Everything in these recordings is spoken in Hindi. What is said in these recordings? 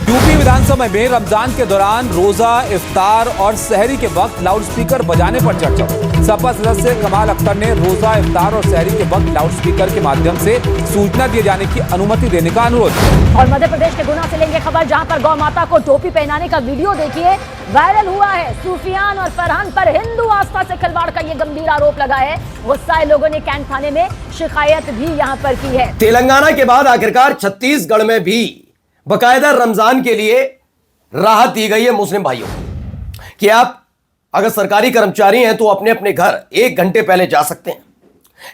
यूपी विधानसभा में रमजान के दौरान रोजा, इफ्तार और सहरी के वक्त लाउडस्पीकर बजाने पर चर्चा। सपा सदस्य कमाल अख्तर ने रोजा, इफ्तार और सहरी के वक्त लाउडस्पीकर के माध्यम से सूचना दिए जाने की अनुमति देने का अनुरोध। और मध्य प्रदेश के गुना से लेंगे खबर, जहां पर गौ माता को टोपी पहनाने का वीडियो देखिए वायरल हुआ है। सूफियान और फरहान पर हिंदू आस्था से खिलवाड़ का ये गंभीर आरोप लगा है। गुस्साए लोगों ने कैंट थाने में शिकायत भी यहां पर की है। तेलंगाना के बाद आखिरकार छत्तीसगढ़ में भी बकायदा रमजान के लिए राहत दी गई है मुस्लिम भाइयों कि आप अगर सरकारी कर्मचारी हैं तो अपने अपने घर 1 घंटे पहले जा सकते हैं।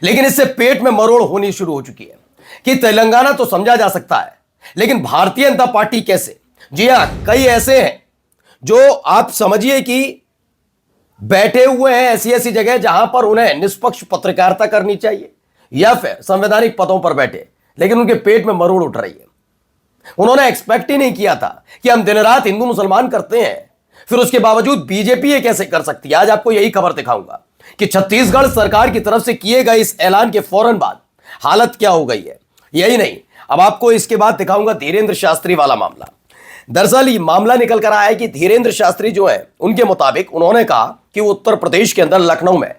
लेकिन इससे पेट में मरोड़ होनी शुरू हो चुकी है कि तेलंगाना तो समझा जा सकता है, लेकिन भारतीय जनता पार्टी कैसे? जी हां, कई ऐसे हैं जो आप समझिए कि बैठे हुए हैं ऐसी ऐसी जगह जहां पर उन्हें निष्पक्ष पत्रकारिता करनी चाहिए या फिर संवैधानिक पदों पर बैठे, लेकिन उनके पेट में मरोड़ उठ रही है। उन्होंने एक्सपेक्ट ही नहीं किया था कि हम दिन रात हिंदू मुसलमान करते हैं, फिर उसके बावजूद बीजेपी ये कैसे कर सकती है। आज आपको यही खबर दिखाऊंगा कि छत्तीसगढ़ सरकार की तरफ से किए गए इस ऐलान के फौरन बाद हालत क्या हो गई है। यही नहीं, अब आपको इसके बाद दिखाऊंगा धीरेन्द्र शास्त्री वाला मामला। दरअसल ये मामला निकल कर आया है कि धीरेन्द्र शास्त्री जो है, उनके मुताबिक उन्होंने कहा कि वो उत्तर प्रदेश के अंदर लखनऊ में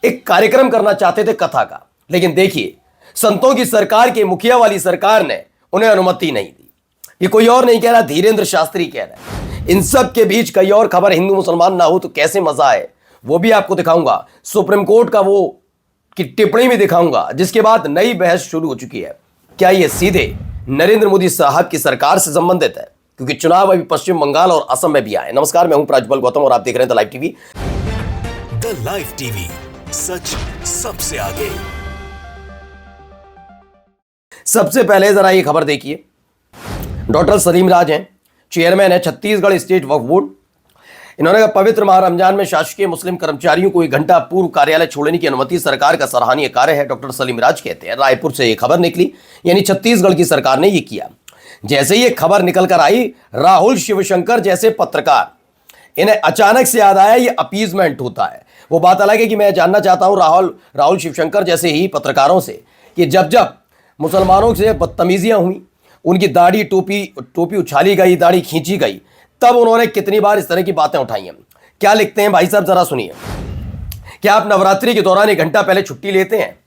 एक कार्यक्रम करना चाहते थे कथा का, लेकिन देखिए संतों की सरकार की मुखिया वाली सरकार ने उन्हें अनुमति नहीं दी। ये कोई और नहीं कह रहा, धीरेन्द्र शास्त्री कह रहा है। इन सब के बीच कई और खबर, हिंदू मुसलमान ना हो तो कैसे मजा आए, वो भी आपको दिखाऊंगा। सुप्रीम कोर्ट का वो की टिप्पणी भी दिखाऊंगा, जिसके बाद नई बहस शुरू हो चुकी है। क्या ये सीधे नरेंद्र मोदी साहब की सरकार से संबंधित है? क्योंकि चुनाव अभी पश्चिम बंगाल और असम में भी आए। नमस्कार, मैं हूं प्रज्वल गौतम और आप देख रहे हैं the live TV. The live TV, सच सबसे आगे। सबसे पहले जरा ये खबर देखिए। डॉक्टर सलीम राज हैं, चेयरमैन है छत्तीसगढ़ स्टेट वक्फ बोर्ड। इन्होंने कहा पवित्र माह रमजान में शासकीय मुस्लिम कर्मचारियों को 1 घंटा पूर्व कार्यालय छोड़ने की अनुमति सरकार का सराहनीय कार्य है, डॉक्टर सलीम राज कहते हैं। रायपुर से ये खबर निकली, यानी छत्तीसगढ़ की सरकार ने ये किया। जैसे ये खबर निकल कर आई, राहुल शिवशंकर जैसे पत्रकार, इन्हें अचानक से याद आया ये अपीजमेंट होता है। वो बात अलग है कि मैं जानना चाहता हूं राहुल शिवशंकर जैसे ही पत्रकारों से कि जब जब मुसलमानों से बदतमीजियां हुई, उनकी दाढ़ी टोपी उछाली गई, दाढ़ी खींची गई, तब उन्होंने कितनी बार इस तरह की बातें उठाई हैं। क्या लिखते हैं भाई साहब, जरा सुनिए। क्या आप नवरात्रि के दौरान 1 घंटा पहले छुट्टी लेते हैं?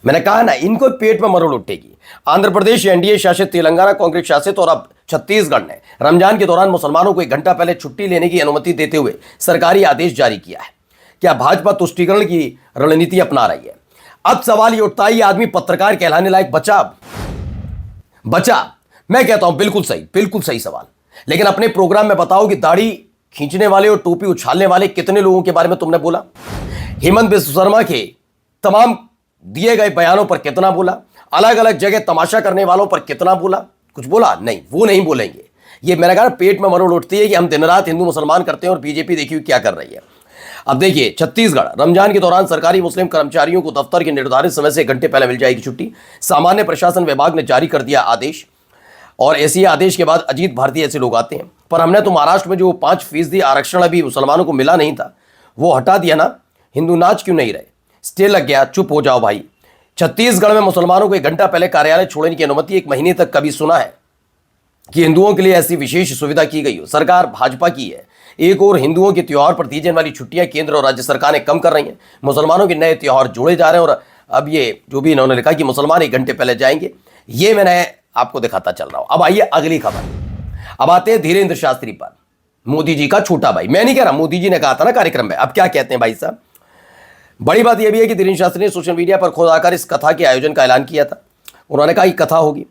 मैंने कहा ना, इनको पेट में मरोड़ उठेगी। आंध्र प्रदेश, एनडीए शासित तेलंगाना, कांग्रेस शासित और अब छत्तीसगढ़ ने रमजान के दौरान मुसलमानों को 1 घंटा पहले छुट्टी लेने की अनुमति देते हुए सरकारी आदेश जारी किया है। क्या भाजपा तुष्टीकरण की रणनीति अपना रही है? अब सवाल ये उठता है, ये आदमी पत्रकार कहलाने लायक बचा? मैं कहता हूं बिल्कुल सही सवाल। लेकिन अपने प्रोग्राम में बताओ कि दाढ़ी खींचने वाले और टोपी उछालने वाले कितने लोगों के बारे में तुमने बोला? हेमंत बिस्व शर्मा के तमाम दिए गए बयानों पर कितना बोला? अलग अलग जगह तमाशा करने वालों पर कितना बोला? कुछ बोला? नहीं, वो नहीं बोलेंगे। ये मेरा कहा पेट में मरोड़ उठती है कि हम दिन रात हिंदू मुसलमान करते हैं और बीजेपी देखिए क्या कर रही है। अब देखिए, छत्तीसगढ़ रमजान के दौरान सरकारी मुस्लिम कर्मचारियों को दफ्तर के निर्धारित समय से 1 घंटे पहले मिल जाएगी छुट्टी। सामान्य प्रशासन विभाग ने जारी कर दिया आदेश, और ऐसे आदेश के बाद अजीत भारती ऐसे लोग आते हैं। पर हमने तो महाराष्ट्र में जो 5% आरक्षण अभी मुसलमानों को मिला नहीं था, वो हटा दिया ना। हिंदू नाच क्यों नहीं रहे? स्टे लग गया, चुप हो जाओ भाई। छत्तीसगढ़ में मुसलमानों को 1 घंटा पहले कार्यालय छोड़ने की अनुमति 1 महीने तक कभी सुना है कि हिंदुओं के लिए ऐसी विशेष सुविधा की गई हो? सरकार भाजपा की है। एक और हिंदुओं के त्योहार पर दी जाने वाली छुट्टियां केंद्र और राज्य सरकारें कम कर रही हैं। मुसलमानों के नए त्योहार जोड़े जा रहे हैं, और अब ये जो भी इन्होंने लिखा कि मुसलमान 1 घंटे पहले जाएंगे, ये मैंने आपको दिखाता चल रहा हूं। अब आइए अगली खबर। अब आते हैं धीरेन्द्र शास्त्री पर, मोदी जी का छोटा भाई। मैं नहीं कह रहा, मोदी जी ने कहा था ना कार्यक्रम में। अब क्या कहते हैं भाई साहब? बड़ी बात यह भी है कि धीरेन्द्र शास्त्री ने सोशल मीडिया पर खुद आकर इस कथा के आयोजन का ऐलान किया था। उन्होंने कहा कि कथा होगी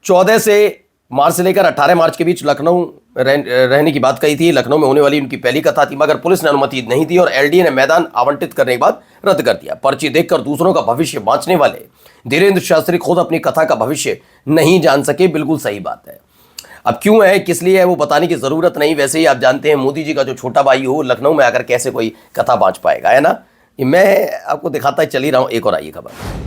14 से मार्च से लेकर 18 मार्च के बीच लखनऊ रहने की बात कही थी। लखनऊ में होने वाली उनकी पहली कथा थी, मगर पुलिस ने अनुमति नहीं दी और एलडीए ने मैदान आवंटित करने के बाद रद्द कर दिया। पर्ची देखकर दूसरों का भविष्य बांचने वाले धीरेन्द्र शास्त्री खुद अपनी कथा का भविष्य नहीं जान सके। बिल्कुल सही बात है। अब क्यों है, किस लिए है, वो बताने की जरूरत नहीं। वैसे ही आप जानते हैं मोदी जी का जो छोटा भाई हो लखनऊ में आकर कैसे कोई कथा बांच पाएगा, है ना। ये मैं आपको दिखाता चल ही रहा हूं। एक और आइए खबर।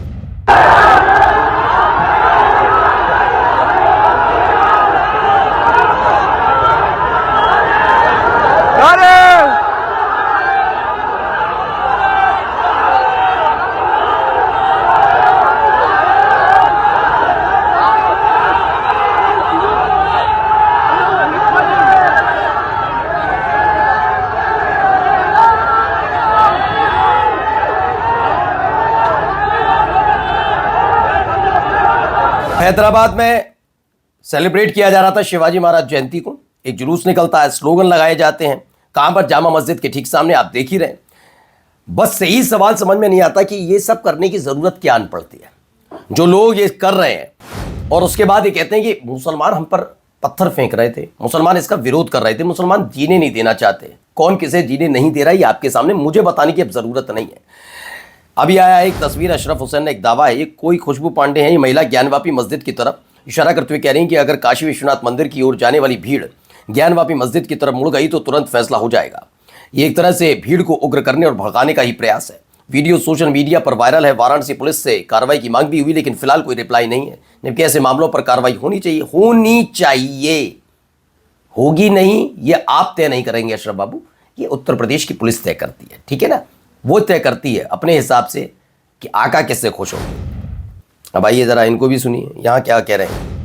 हैदराबाद में सेलिब्रेट किया जा रहा था शिवाजी महाराज जयंती को। एक जुलूस निकलता है, स्लोगन लगाए जाते हैं। कहां पर? जामा मस्जिद के ठीक सामने, आप देख ही रहे हैं। बस सही सवाल समझ में नहीं आता कि ये सब करने की जरूरत क्या आन पड़ती है। जो लोग ये कर रहे हैं और उसके बाद ये कहते हैं कि मुसलमान हम पर पत्थर फेंक रहे थे, मुसलमान इसका विरोध कर रहे थे, मुसलमान जीने नहीं देना चाहते। कौन किसे जीने नहीं दे रहा है ये आपके सामने, मुझे बताने की अब जरूरत नहीं है। अभी आया एक तस्वीर, अशरफ हुसैन ने एक दावा है, ये कोई खुशबू पांडे हैं, ये महिला ज्ञानवापी मस्जिद की तरफ इशारा करते हुए कह रही हैं कि अगर काशी विश्वनाथ मंदिर की ओर जाने वाली भीड़ ज्ञानवापी मस्जिद की तरफ मुड़ गई तो तुरंत फैसला हो जाएगा। ये एक तरह से भीड़ को उग्र करने और भड़काने का ही प्रयास है। वीडियो सोशल मीडिया पर वायरल है। वाराणसी पुलिस से कार्रवाई की मांग भी हुई, लेकिन फिलहाल कोई रिप्लाई नहीं है। जबकि ऐसे मामलों पर कार्रवाई होनी चाहिए, होगी नहीं, ये आप तय नहीं करेंगे अशरफ बाबू, ये उत्तर प्रदेश की पुलिस तय करती है, ठीक है ना। वो तय करती है अपने हिसाब से कि आका किससे खुश हो। अब आइए जरा इनको भी सुनिए, यहां क्या कह रहे हैं।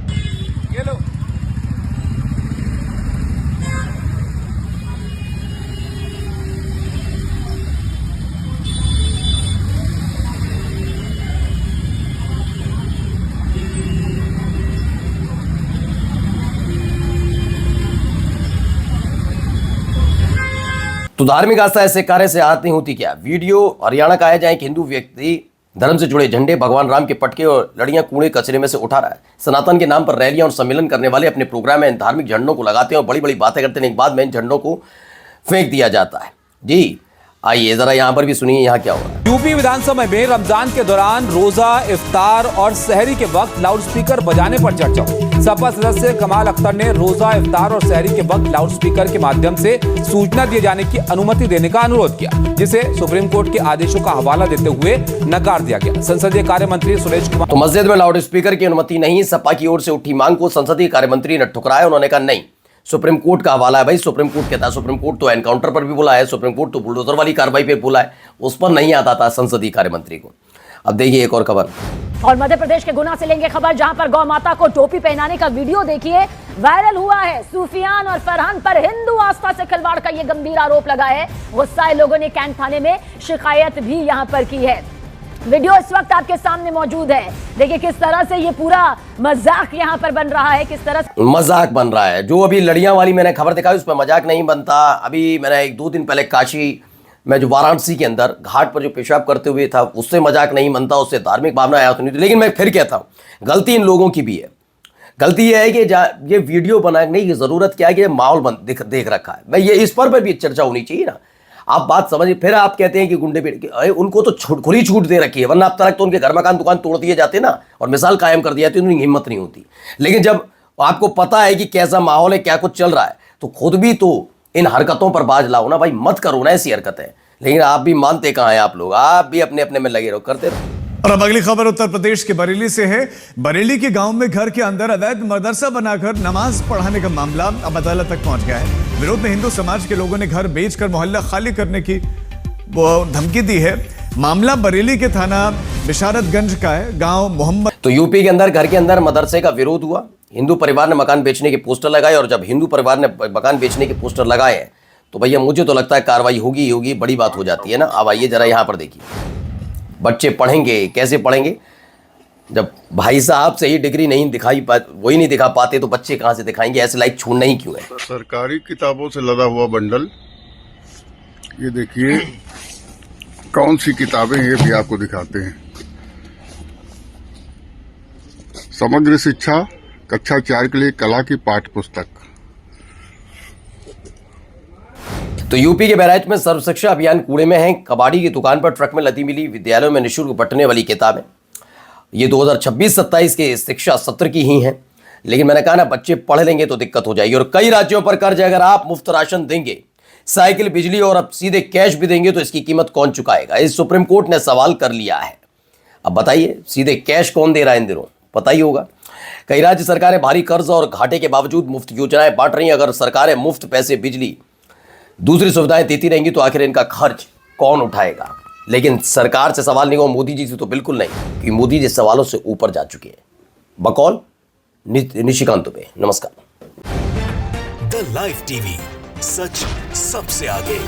तो धार्मिक आस्था ऐसे कार्य से आहत नहीं होती क्या? वीडियो हरियाणा का है जहां एक हिंदू व्यक्ति धर्म से जुड़े झंडे, भगवान राम के पटके और लड़ियां कूड़े कचरे में से उठा रहा है। सनातन के नाम पर रैलियां और सम्मेलन करने वाले अपने प्रोग्राम में इन धार्मिक झंडों को लगाते हैं और बड़ी बड़ी बातें करते हैं। एक बाद में इन झंडों को फेंक दिया जाता है। जी आइए जरा यहाँ पर भी सुनिए यहाँ क्या हो रहा है। यूपी विधानसभा में रमजान के दौरान रोजा, इफ्तार और सहरी के वक्त लाउडस्पीकर बजाने पर चर्चा हुई। सपा सदस्य कमाल अख्तर ने रोजा, इफ्तार और सहरी के वक्त लाउडस्पीकर के माध्यम से सूचना दिए जाने की अनुमति देने का अनुरोध किया, जिसे सुप्रीम कोर्ट के आदेशों का हवाला देते हुए नकार दिया गया। संसदीय कार्य मंत्री सुरेश कुमार तो मस्जिद में लाउडस्पीकर की अनुमति नहीं, सपा की ओर से उठी मांग को संसदीय कार्य मंत्री ने ठुकराया। उन्होंने कहा नहीं, सुप्रीम कोर्ट का हवाला है। भाई सुप्रीम कोर्ट कहता है, सुप्रीम कोर्ट तो एनकाउंटर पर भी बोला है, सुप्रीम कोर्ट तो बुलडोजर वाली कार्रवाई पे बोला है, उस पर नहीं आता था संसदीय कार्य मंत्री को। अब देखिए एक और खबर। और मध्य प्रदेश के गुना से लेंगे खबर, जहां पर गौ माता को टोपी पहनाने का वीडियो देखिए वायरल हुआ है। सूफियान और फरहान पर हिंदू आस्था से खिलवाड़ का ये गंभीर आरोप लगा है। गुस्साए लोगों ने कैंट थाने में शिकायत भी यहां पर की है। वीडियो इस वक्त आपके सामने मौजूद है। देखिए किस तरह से ये पूरा मजाक यहाँ पर बन रहा है, किस तरह से मजाक बन रहा है। जो अभी लड़ियां वाली मैंने खबर दिखाई उस पर मजाक नहीं बनता। अभी मैंने 1-2 दिन पहले काशी में जो वाराणसी के अंदर घाट पर जो पेशाब करते हुए था उससे मजाक नहीं बनता, उससे धार्मिक भावना आया नहीं थी। लेकिन मैं फिर कहता हूँ गलती इन लोगों की भी है। गलती यह है कि ये वीडियो बनाने की जरूरत क्या है कि माहौल देख रखा है। मैं ये इस पर भी चर्चा होनी चाहिए ना। आप बात समझिए। फिर आप कहते हैं कि गुंडे पेड़, उनको तो खुली छूट दे रखी है, वरना अब तक तो उनके घर मकान दुकान तोड़ दिए जाते ना और मिसाल कायम कर दी जाती, उनकी हिम्मत नहीं होती। लेकिन जब आपको पता है कि कैसा माहौल है, क्या कुछ चल रहा है, तो खुद भी तो इन हरकतों पर बाज लाओ ना भाई, मत करो ना ऐसी हरकतें। लेकिन आप भी मानते कहाँ हैं आप लोग, आप भी अपने अपने में लगे रहो, करते रहो। और अब अगली खबर उत्तर प्रदेश के बरेली से है। बरेली के गांव में घर के अंदर अवैध मदरसा बनाकर नमाज पढ़ाने का मामला अब अदालत तक पहुंच गया है। विरोध में हिंदू समाज के लोगों ने घर बेचकर मोहल्ला खाली करने की धमकी दी है। मामला बरेली के थाना बिशारतगंज का है। गांव मोहम्मद। तो यूपी के अंदर घर के अंदर मदरसे का विरोध हुआ। हिंदू परिवार ने मकान बेचने के पोस्टर लगाए और जब हिंदू परिवार ने मकान बेचने के पोस्टर लगाए हैं तो भैया मुझे तो लगता है कार्रवाई होगी, बड़ी बात हो जाती है ना। अब आइए जरा यहाँ पर देखिए, बच्चे पढ़ेंगे कैसे पढ़ेंगे जब भाई साहब से ही डिग्री नहीं दिखाई वही नहीं दिखा पाते तो बच्चे कहाँ से दिखाएंगे? ऐसे लाइक छोड़ना ही क्यों है? सरकारी किताबों से लदा हुआ बंडल, ये देखिए कौन सी किताबें ये भी आपको दिखाते हैं। समग्र शिक्षा कक्षा 4 के लिए कला की पाठ्य पुस्तक। तो यूपी के बहराइच में सर्व शिक्षा अभियान कूड़े में है। कबाड़ी की दुकान पर ट्रक में लदी मिली विद्यालयों में निःशुल्क बंटने वाली किताबें। ये 2026-27 के शिक्षा सत्र की ही हैं। लेकिन मैंने कहा ना, बच्चे पढ़ लेंगे तो दिक्कत हो जाएगी। और कई राज्यों पर कर्ज है, अगर आप मुफ्त राशन देंगे, साइकिल, बिजली और अब सीधे कैश भी देंगे तो इसकी कीमत कौन चुकाएगा? इस सुप्रीम कोर्ट ने सवाल कर लिया है। अब बताइए, सीधे कैश कौन दे रहा है इन दिनों? पता ही होगा। कई राज्य सरकारें भारी कर्ज और घाटे के बावजूद मुफ्त योजनाएं बांट रही हैं। अगर सरकारें मुफ्त पैसे, बिजली, दूसरी सुविधाएं देती रहेंगी तो आखिर इनका खर्च कौन उठाएगा? लेकिन सरकार से सवाल नहीं हो, मोदी जी से तो बिल्कुल नहीं, क्योंकि मोदी जी सवालों से ऊपर जा चुके हैं। बकौल निशिकांत दुबे। नमस्कार। द लाइव टीवी, सच सबसे आगे।